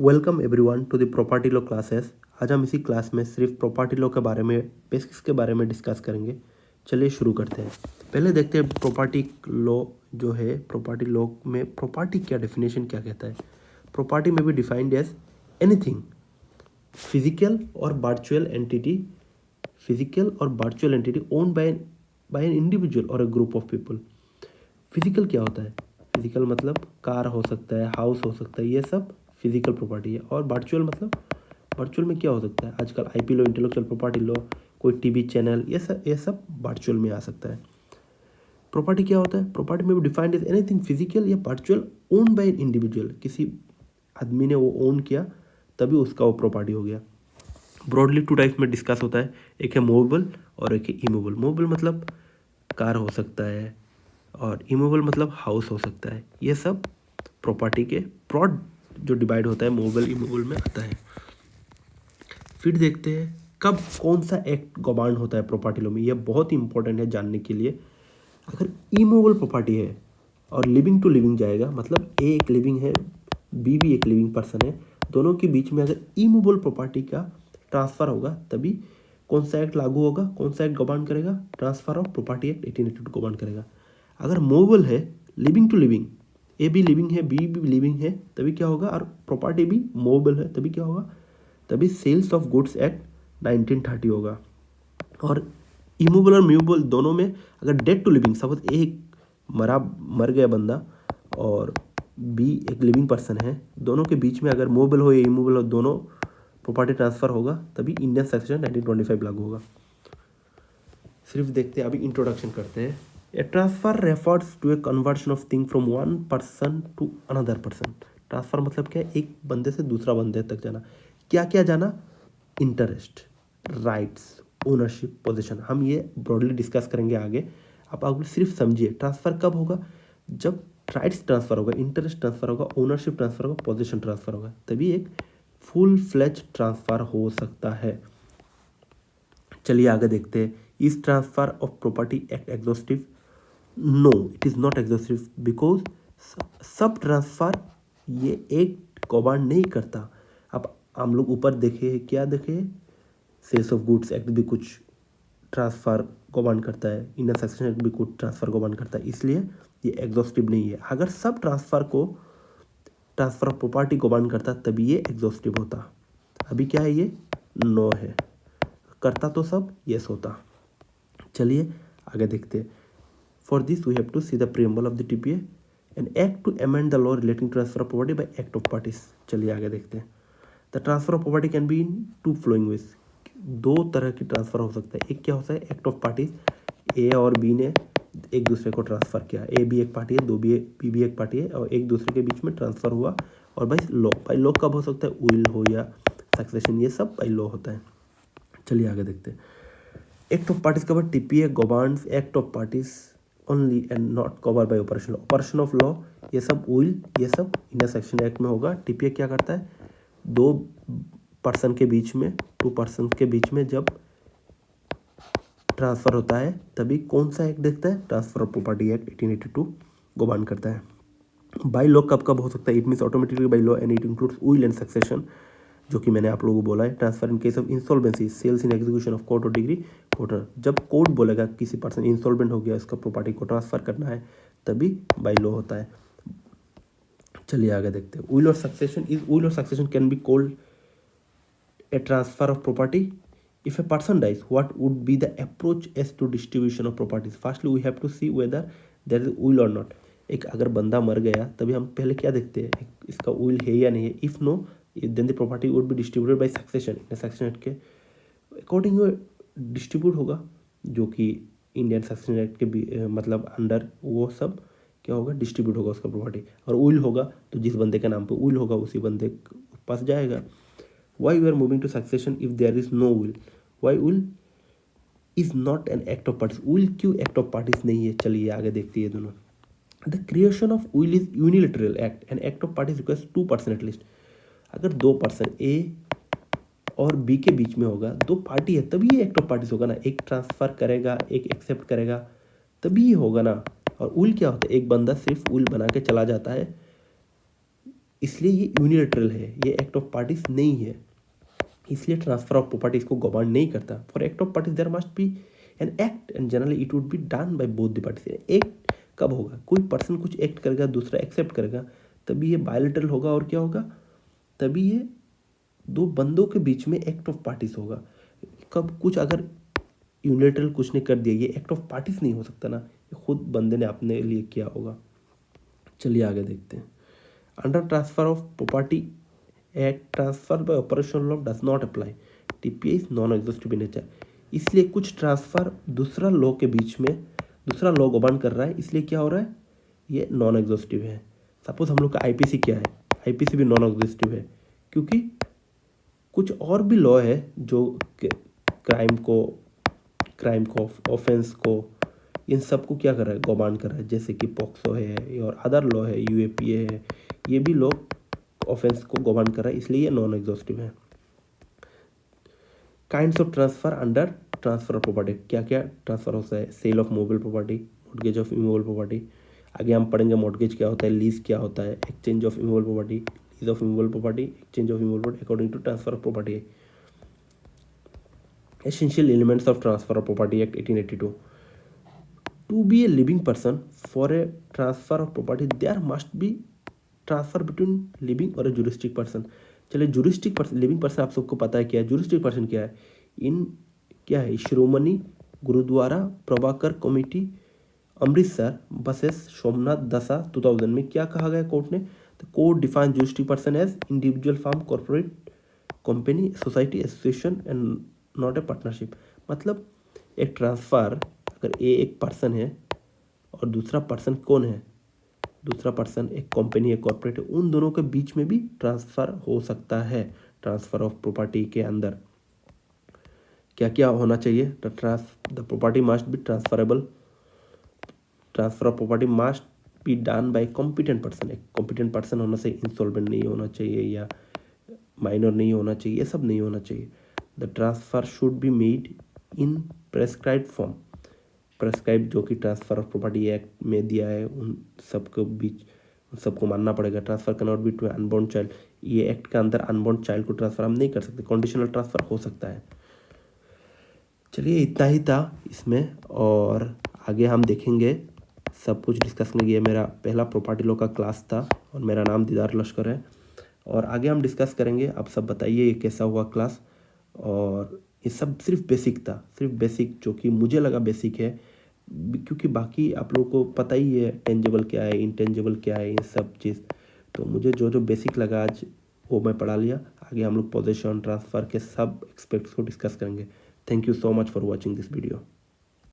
Welcome everyone to the property law classes. आज हम इसी क्लास में सिर्फ प्रॉपर्टी लॉ के बारे में, बेसिक्स के बारे में डिस्कस करेंगे। चलिए शुरू करते हैं। पहले देखते हैं प्रॉपर्टी लॉ जो है, प्रॉपर्टी लॉ में प्रॉपर्टी क्या डेफिनेशन क्या कहता है। प्रॉपर्टी में भी डिफाइंड एज एनीथिंग फिजिकल और virtual entity, owned by an individual और a group of people. Physical क्या होता है? फिजिकल मतलब कार हो सकता है, हाउस हो सकता है, ये सब फिजिकल प्रॉपर्टी है। और वर्चुअल मतलब वर्चुअल में क्या हो सकता है? आजकल IP law, intellectual property law, कोई टीवी चैनल, ये सब वर्चुअल में आ सकता है। प्रॉपर्टी क्या होता है? प्रॉपर्टी में भी डिफाइंड इज एनीथिंग फिजिकल या virtual own by an individual. किसी आदमी ने वो ओन किया तभी उसका वो प्रॉपर्टी हो गया। ब्रॉडली टू टाइप्स में डिस्कस होता है, एक है मूवेबल और एक है इमूवेबल। मूवेबल मतलब कार हो सकता है और इमूवेबल मतलब हाउस हो सकता है। ये सब प्रॉपर्टी के ब्रॉड जो डिवाइड होता है मूवेबल इमूवेबल में आता है। फिर देखते हैं कब कौन सा एक्ट गवर्न होता है प्रॉपर्टी लॉ में। यह बहुत ही इंपॉर्टेंट है जानने के लिए। अगर इमूवेबल प्रॉपर्टी है और लिविंग टू लिविंग जाएगा, मतलब ए एक लिविंग है, बी भी एक लिविंग पर्सन है, दोनों के बीच में अगर इमूवेबल प्रॉपर्टी का ट्रांसफर होगा तभी कौन सा एक्ट लागू होगा, कौन सा एक्ट गवर्न करेगा? Transfer of property act 1882 govern करेगा। अगर मूवेबल है, लिविंग टू लिविंग, ए भी लिविंग है, बी भी लिविंग है, तभी क्या होगा? और प्रॉपर्टी भी मूवेबल है, तभी क्या होगा? तभी सेल्स ऑफ गुड्स एक्ट 1930 होगा। और इमूवेबल और म्यूवेबल दोनों में अगर डेड टू लिविंग, सपोज एक मर गया बंदा और बी एक लिविंग पर्सन है, दोनों के बीच में अगर मूवेबल हो या इमूवेबल हो, दोनों प्रॉपर्टी ट्रांसफर होगा तभी इंडियन सेक्शन 1925 लागू होगा। सिर्फ देखते हैं, अभी इंट्रोडक्शन करते हैं। A transfer refers to a conversion of thing from one person to another person. Transfer मतलब क्या है? एक बंदे से दूसरा बंदे तक जाना। क्या क्या जाना? Interest, rights, ownership, position. हम ये ब्रॉडली डिस्कस करेंगे आगे। आप सिर्फ समझिए ट्रांसफर कब होगा? जब राइट्स ट्रांसफर होगा, इंटरेस्ट ट्रांसफर होगा, ओनरशिप ट्रांसफर होगा, पोजीशन ट्रांसफर होगा, तभी एक फुल फ्लेज ट्रांसफर हो सकता है। चलिए आगे देखते हैं। Is transfer of property act exhaustive? No, it is not exhaustive because सब ट्रांसफर ये एक गवर्न नहीं करता। अब हम लोग ऊपर देखे, क्या देखे? सेल्स ऑफ गुड्स एक्ट भी कुछ ट्रांसफर गवर्न करता है, इंडियन सेक्शन एक्ट भी कुछ ट्रांसफर गवर्न करता है, इसलिए ये एग्जॉस्टिव नहीं है। अगर सब ट्रांसफर ऑफ प्रॉपर्टी गवर्न करता तभी ये एग्जॉस्टिव होता। अभी क्या है? ये नो है। करता तो सब यस होता। चलिए आगे देखते हैं। For this we have to see the preamble of the TPA, an act to amend the law relating transfer of property by act of parties. चलिए आगे देखते हैं। The transfer of property can be in two following ways. दो तरह की transfer हो सकता है। एक क्या होता है? एक्ट ऑफ पार्टीज, ए और बी ने एक दूसरे को ट्रांसफर किया। ए भी एक पार्टी है, बी भी एक पार्टी है, और एक दूसरे के बीच में ट्रांसफर हुआ। और बाई लॉ कब हो सकता है? विल हो या सक्सेशन, ये सब बाई लॉ होता है। चलिए आगे देखते हैं। Act of parties cover TPA governs act of parties only and not cover by operation of law. ये सब विल, ये सब इंडियन सेक्शन एक्ट में होगा। टीपीए क्या करता है? दो पर्सन के बीच में, टू पर्सन के बीच में जब ट्रांसफर होता है तभी कौन सा एक्ट देखता है? Transfer of property act 1882 govern करता है। बाई लॉ कब कब हो सकता है? It means automatically by law and it includes will and succession, जो कि मैंने आप लोगों को बोला है। Transfer in case of insolvency, sales in execution of court और डिग्री कोर्टर। जब कोर्ट बोलेगा किसी पर्सन इंसॉल्वेंट हो गया, इसका प्रॉपर्टी को ट्रांसफर करना है, तभी बाई लॉ होता है। चलिए आगे देखते हैं। विल और succession can be called a transfer of property. If a person dies, what would be the approach as to distribution of properties? Firstly we have to see whether there is will or not. एक अगर बंदा मर गया तभी हम पहले क्या देखते हैं? इसका will है या नहीं है। If no, then the property would be distributed by succession. Succession act के अकॉर्डिंग डिस्ट्रीब्यूट होगा, जो कि इंडियन सक्सेशन एक्ट के मतलब अंडर वो सब क्या होगा? डिस्ट्रीब्यूट होगा उसका प्रॉपर्टी। और विल होगा तो जिस बंदे के नाम पे विल होगा उसी बंदे के पास जाएगा। Why we are moving to succession if there is no will? Why will is not an act of parties? Will क्यों act of parties नहीं है? चलिए आगे देखते हैं दोनों। The creation of will is unilateral act. An act of parties requires two person at least. अगर दो पर्सन A और B के बीच में होगा, दो पार्टी है, तभी ये एक्ट ऑफ पार्टीज होगा ना। एक ट्रांसफर करेगा, एक एक्सेप्ट करेगा, तभी ये होगा ना। और will क्या होता है? एक बंदा सिर्फ will बना के चला जाता है, इसलिए ये यूनिलैटरल है, ये एक्ट ऑफ पार्टीज नहीं है, इसलिए ट्रांसफर ऑफ प्रॉपर्टी इसको गवर्न नहीं करता। For act of parties there must be an act and generally it would be done by both the parties. Act कब होगा, कोई पर्सन कुछ एक्ट करेगा, दूसरा एक्सेप्ट करेगा, तभी ये बायलैटरल होगा। और क्या होगा, तभी ये दो बंदों के बीच में एक्ट ऑफ पार्टीज होगा। कब कुछ अगर यूनिलैटरल कुछ ने कर दिया, ये एक्ट ऑफ पार्टीज नहीं हो सकता ना, ये खुद बंदे ने अपने लिए किया होगा। चलिए आगे देखते हैं। Under transfer of property act, transfer by operation law does not apply, TPA is non exhaustive in nature. इसलिए कुछ ट्रांसफर दूसरा लॉ के बीच में, दूसरा लॉ गवर्न कर रहा है, इसलिए क्या हो रहा है, ये नॉन एग्जॉस्टिव है। सपोज हम लोग का आईपीसी क्या है, आईपीसी भी नॉन एग्जॉस्टिव है, क्योंकि कुछ और भी लॉ है जो क्राइम को ऑफेंस को, इन सब को क्या कर रहा है, गवर्न कर रहा है। जैसे कि पॉक्सो है और अदर लॉ है, यूएपीए है, ये भी लॉ ऑफेंस को गवर्न कर रहा है, इसलिए ये नॉन एग्जॉस्टिव है। Kinds of transfer under transfer of property, क्या क्या ट्रांसफर होता है, sale of movable property, mortgage of immovable property. आगे हम पढ़ेंगे मॉर्गेज क्या होता है, लीज क्या होता है, exchange of immovable property, lease of immovable property, exchange of immovable property according to transfer of property. Essential elements of transfer of property act 1882। To be a living person, for a transfer of property there must be transfer between living और juristic person. चलिए juristic person, living person आप सबको पता है क्या है, juristic person क्या है, इन क्या है, श्रोमणी गुरुद्वारा प्रभाकर कमेटी अमृतसर बसेस सोमनाथ दशा 2000 में क्या कहा गया कोर्ट ने, the court define juristic person as individual firm, corporate, company, society, association and not a partnership. मतलब एक ट्रांसफर, अगर ये एक पर्सन है और दूसरा पर्सन कौन है, दूसरा पर्सन एक कंपनी है, कॉर्पोरेट है, उन दोनों के बीच में भी ट्रांसफ़र हो सकता है। ट्रांसफ़र ऑफ प्रॉपर्टी के अंदर क्या क्या होना चाहिए, the property must be transferable, transfer of property must be done bye competent person. एक कॉम्पिटेंट पर्सन होना चाहिए, इंसॉल्वेंट नहीं होना चाहिए या माइनर नहीं होना चाहिए, ये सब नहीं होना चाहिए। The transfer should be made in prescribed form, prescribe जो कि ट्रांसफर ऑफ प्रॉपर्टी एक्ट में दिया है, उन सबको बीच उन सबको मानना पड़ेगा। Transfer can not be to unborn child, ये एक्ट के अंदर अनबॉर्न चाइल्ड को ट्रांसफर हम नहीं कर सकते, कंडीशनल ट्रांसफर हो सकता है। चलिए इतना ही था इसमें, और आगे हम देखेंगे, सब कुछ डिस्कस करेंगे। ये मेरा पहला प्रॉपर्टी लॉ का क्लास था और मेरा नाम दीदार लश्कर है, और आगे हम डिस्कस करेंगे। आप सब बताइए ये कैसा हुआ क्लास। और ये सब सिर्फ बेसिक था, सिर्फ बेसिक जो कि मुझे लगा बेसिक है, क्योंकि बाकी आप लोगों को पता ही है टेंजेबल क्या है, इनटेंजेबल क्या है, ये सब चीज़। तो मुझे जो जो बेसिक लगा आज वो मैं पढ़ा लिया। आगे हम लोग पोजीशन ट्रांसफ़र के सब एक्सपेक्ट्स को डिस्कस करेंगे। Thank you so much for watching this video.